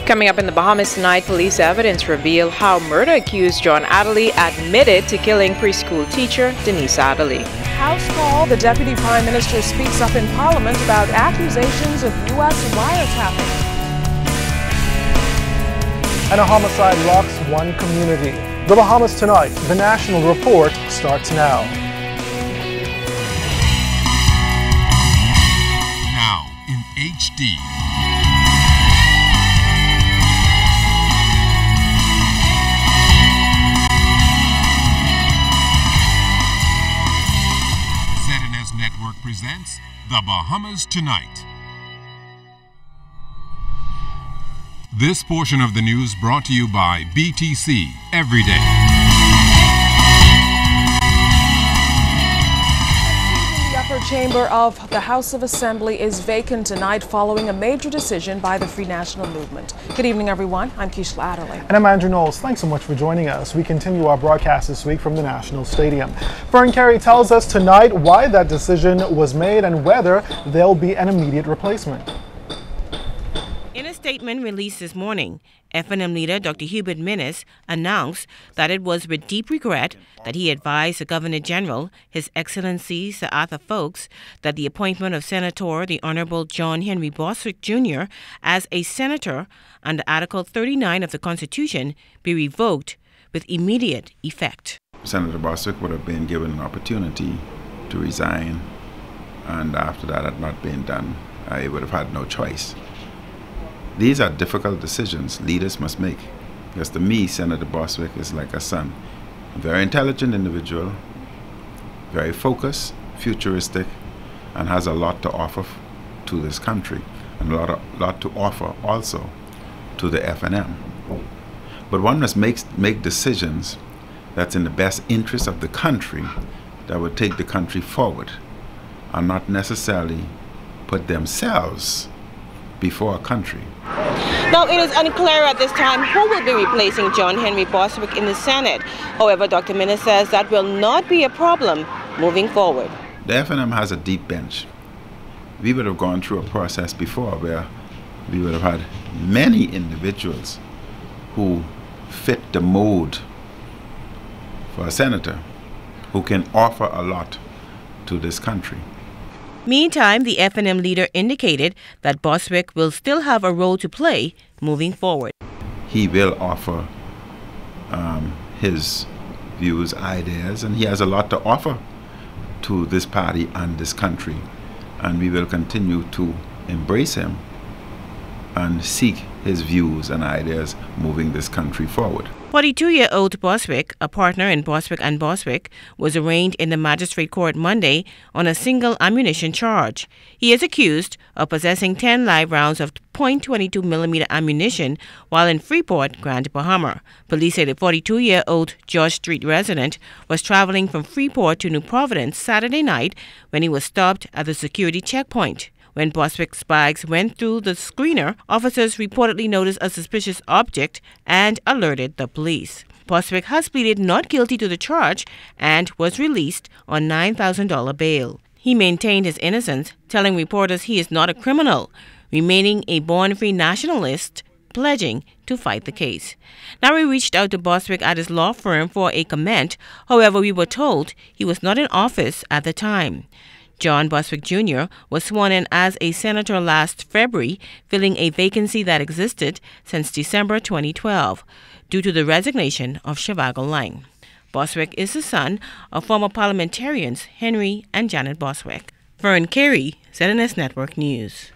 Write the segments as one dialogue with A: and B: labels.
A: Coming up in the Bahamas tonight, police evidence reveal how murder-accused John Adderley admitted to killing preschool teacher Denise Adderley.
B: House call, the Deputy Prime Minister speaks up in Parliament about accusations of U.S. wiretapping.
C: And a homicide rocks one community. The Bahamas tonight, the National Report starts now.
D: Now in HD. Network presents The Bahamas Tonight. This portion of the news brought to you by BTC Every Day.
B: The upper chamber of the House of Assembly is vacant tonight following a major decision by the Free National Movement. Good evening, everyone. I'm Keishla Adderley.
C: And I'm Andrew Knowles. Thanks so much for joining us. We continue our broadcast this week from the National Stadium. Fern Carey tells us tonight why that decision was made and whether there'll be an immediate replacement.
E: In a statement released this morning, FNM leader Dr. Hubert Minnis announced that it was with deep regret that he advised the Governor General, His Excellency Sir Arthur Foulkes, that the appointment of Senator the Honorable John Henry Bostwick Jr. as a senator under Article 39 of the Constitution be revoked with immediate effect.
F: Senator Bostwick would have been given an opportunity to resign, and after that had not been done, I would have had no choice. These are difficult decisions leaders must make, because to me, Senator Bostwick is like a son. A very intelligent individual, very focused, futuristic, and has a lot to offer to this country, and a lot to offer also to the FNM. But one must make decisions that's in the best interest of the country, that would take the country forward, and not necessarily put themselves before a country.
E: Now, it is unclear at this time who will be replacing John Henry Bostwick in the Senate. However, Dr. Minnis says that will not be a problem moving forward.
F: The FNM has a deep bench. We would have gone through a process before where we would have had many individuals who fit the mold for a senator, who can offer a lot to this country.
E: Meantime, the FNM leader indicated that Bostwick will still have a role to play moving forward.
F: He will offer his views, ideas, and he has a lot to offer to this party and this country. And we will continue to embrace him and seek his views and ideas moving this country forward.
E: 42-year-old Bostwick, a partner in Bostwick & Bostwick, was arraigned in the magistrate court Monday on a single ammunition charge. He is accused of possessing 10 live rounds of .22 millimeter ammunition while in Freeport, Grand Bahama. Police say the 42-year-old George Street resident was traveling from Freeport to New Providence Saturday night when he was stopped at the security checkpoint. When Bostwick's bags went through the screener, officers reportedly noticed a suspicious object and alerted the police. Bostwick has pleaded not guilty to the charge and was released on $9,000 bail. He maintained his innocence, telling reporters he is not a criminal, remaining a born-free nationalist, pledging to fight the case. Now, we reached out to Bostwick at his law firm for a comment. However, we were told he was not in office at the time. John Bostwick Jr. was sworn in as a senator last February, filling a vacancy that existed since December 2012 due to the resignation of Shivago Lang. Bostwick is the son of former parliamentarians Henry and Janet Bostwick. Fern Carey, ZNS Network News.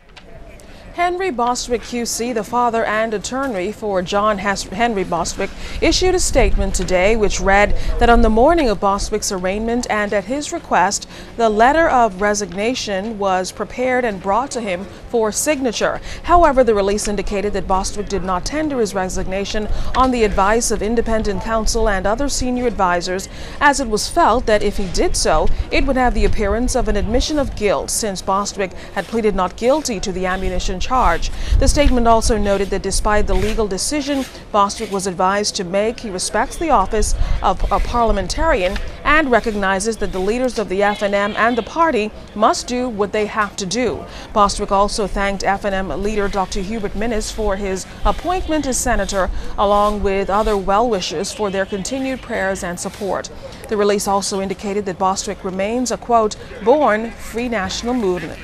B: Henry Bostwick QC, the father and attorney for John Henry Bostwick, issued a statement today which read that on the morning of Bostwick's arraignment and at his request, the letter of resignation was prepared and brought to him for signature. However, the release indicated that Bostwick did not tender his resignation on the advice of independent counsel and other senior advisors, as it was felt that if he did so, it would have the appearance of an admission of guilt, since Bostwick had pleaded not guilty to the ammunition charge. The statement also noted that despite the legal decision Bostwick was advised to make, he respects the office of a parliamentarian and recognizes that the leaders of the FNM and the party must do what they have to do. Bostwick also thanked FNM leader Dr. Hubert Minnis for his appointment as senator, along with other well-wishers for their continued prayers and support. The release also indicated that Bostwick remains a, quote, born free national movement.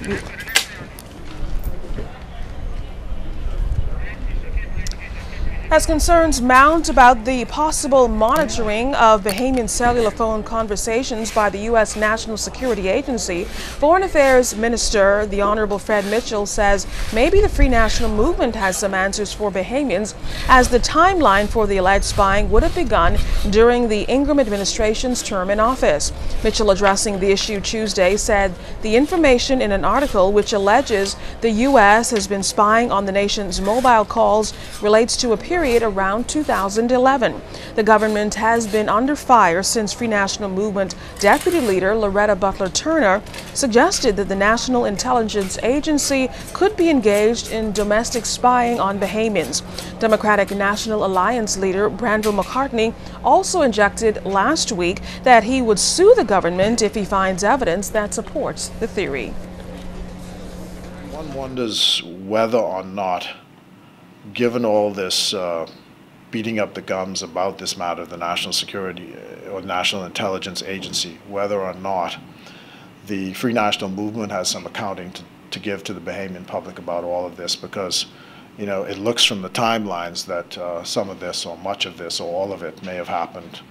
B: As concerns mount about the possible monitoring of Bahamian cellular phone conversations by the U.S. National Security Agency, Foreign Affairs Minister, the Honorable Fred Mitchell, says maybe the Free National Movement has some answers for Bahamians, as the timeline for the alleged spying would have begun during the Ingram administration's term in office. Mitchell, addressing the issue Tuesday, said the information in an article which alleges the U.S. has been spying on the nation's mobile calls relates to a period around 2011. The government has been under fire since Free National Movement Deputy Leader Loretta Butler Turner suggested that the National Intelligence Agency could be engaged in domestic spying on Bahamians. Democratic National Alliance leader Brandon McCartney also injected last week that he would sue the government if he finds evidence that supports the theory.
G: One wonders whether or not, given all this beating up the gums about this matter, the National Security or National Intelligence Agency, whether or not the Free National Movement has some accounting to give to the Bahamian public about all of this, because, you know, it looks from the timelines that some of this or much of this or all of it may have happened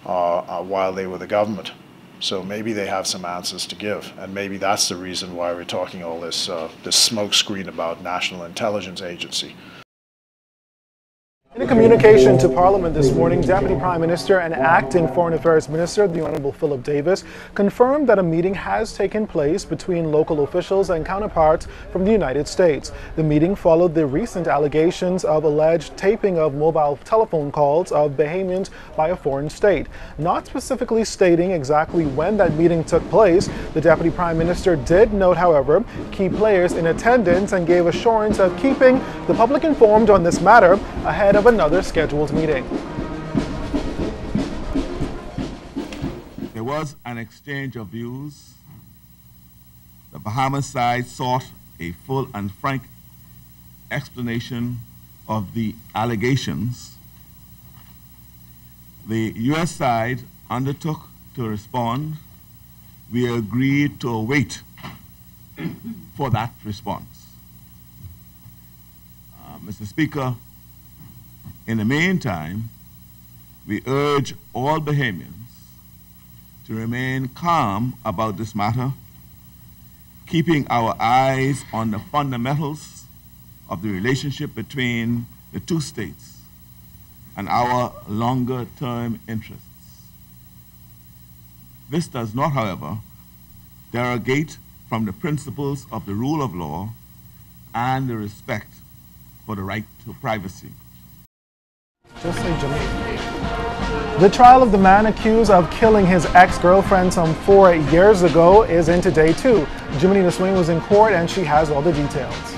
G: while they were the government. So maybe they have some answers to give, and maybe that's the reason why we're talking all this this smokescreen about National Intelligence Agency.
C: In a communication to Parliament this morning, Deputy Prime Minister and Acting Foreign Affairs Minister, the Honourable Philip Davis, confirmed that a meeting has taken place between local officials and counterparts from the United States. The meeting followed the recent allegations of alleged taping of mobile telephone calls of Bahamians by a foreign state. Not specifically stating exactly when that meeting took place, the Deputy Prime Minister did note, however, key players in attendance and gave assurance of keeping the public informed on this matter ahead of another scheduled meeting.
H: There was an exchange of views. The Bahamas side sought a full and frank explanation of the allegations. The U.S. side undertook to respond. We agreed to wait for that response. Mr. Speaker, in the meantime, we urge all Bahamians to remain calm about this matter, keeping our eyes on the fundamentals of the relationship between the two states and our longer-term interests. This does not, however, derogate from the principles of the rule of law and the respect for the right to privacy.
C: Just say Jamaica. The trial of the man accused of killing his ex-girlfriend some 4 years ago is into day 2. Jimenina Swain was in court and she has all the details.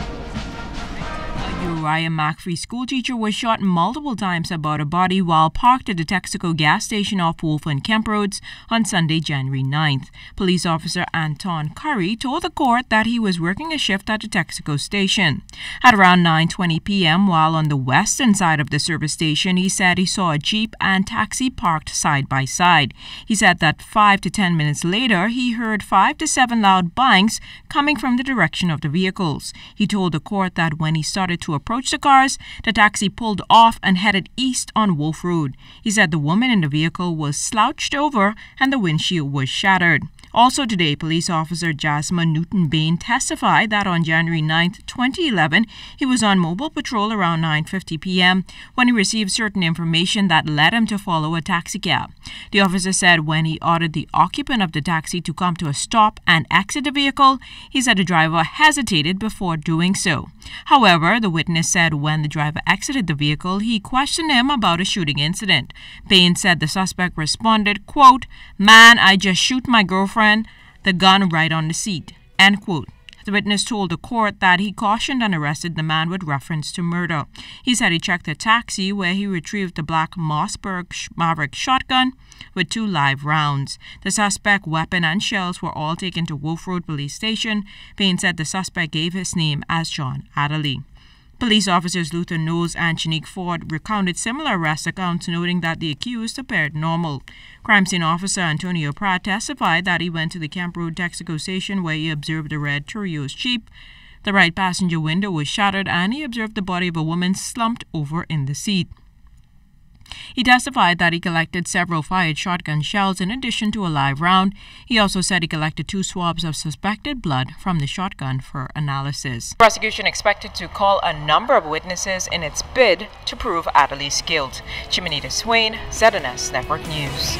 I: Uriah McFree schoolteacher was shot multiple times about a body while parked at the Texaco gas station off Wolf and Kemp Roads on Sunday, January 9th. Police officer Anton Curry told the court that he was working a shift at the Texaco station. At around 9:20 p.m., while on the western side of the service station, he said he saw a Jeep and taxi parked side by side. He said that 5 to 10 minutes later, he heard 5 to 7 loud bangs coming from the direction of the vehicles. He told the court that when he started to approach the cars, the taxi pulled off and headed east on Wolf Road. He said the woman in the vehicle was slouched over and the windshield was shattered. Also today, police officer Jasmine Newton-Bain testified that on January 9, 2011, he was on mobile patrol around 9:50 p.m. when he received certain information that led him to follow a taxi cab. The officer said when he ordered the occupant of the taxi to come to a stop and exit the vehicle, he said the driver hesitated before doing so. However, the witness said when the driver exited the vehicle, he questioned him about a shooting incident. Bain said the suspect responded, quote, "Man, I just shoot my girlfriend, the gun right on the seat," end quote. The witness told the court that he cautioned and arrested the man with reference to murder. He said he checked a taxi where he retrieved the black Mossberg Maverick shotgun with 2 live rounds. The suspect, weapon and shells were all taken to Wolf Road Police Station. Payne said the suspect gave his name as John Adderley. Police officers Luther Knowles and Shanique Ford recounted similar arrest accounts, noting that the accused appeared normal. Crime scene officer Antonio Pratt testified that he went to the Camp Road Texaco station where he observed a red Torios Jeep. The right passenger window was shattered and he observed the body of a woman slumped over in the seat. He testified that he collected several fired shotgun shells in addition to a live round. He also said he collected 2 swabs of suspected blood from the shotgun for analysis.
A: The prosecution expected to call a number of witnesses in its bid to prove Adderley's guilt. Chimanita Swain, ZNS Network News.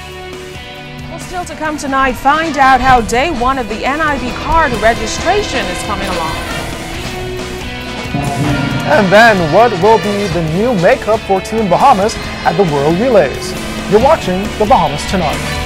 B: Well, still to come tonight, find out how day 1 of the NIB card registration is coming along.
C: And then, what will be the new makeup for Team Bahamas at the World Relays? You're watching the Bahamas Tonight.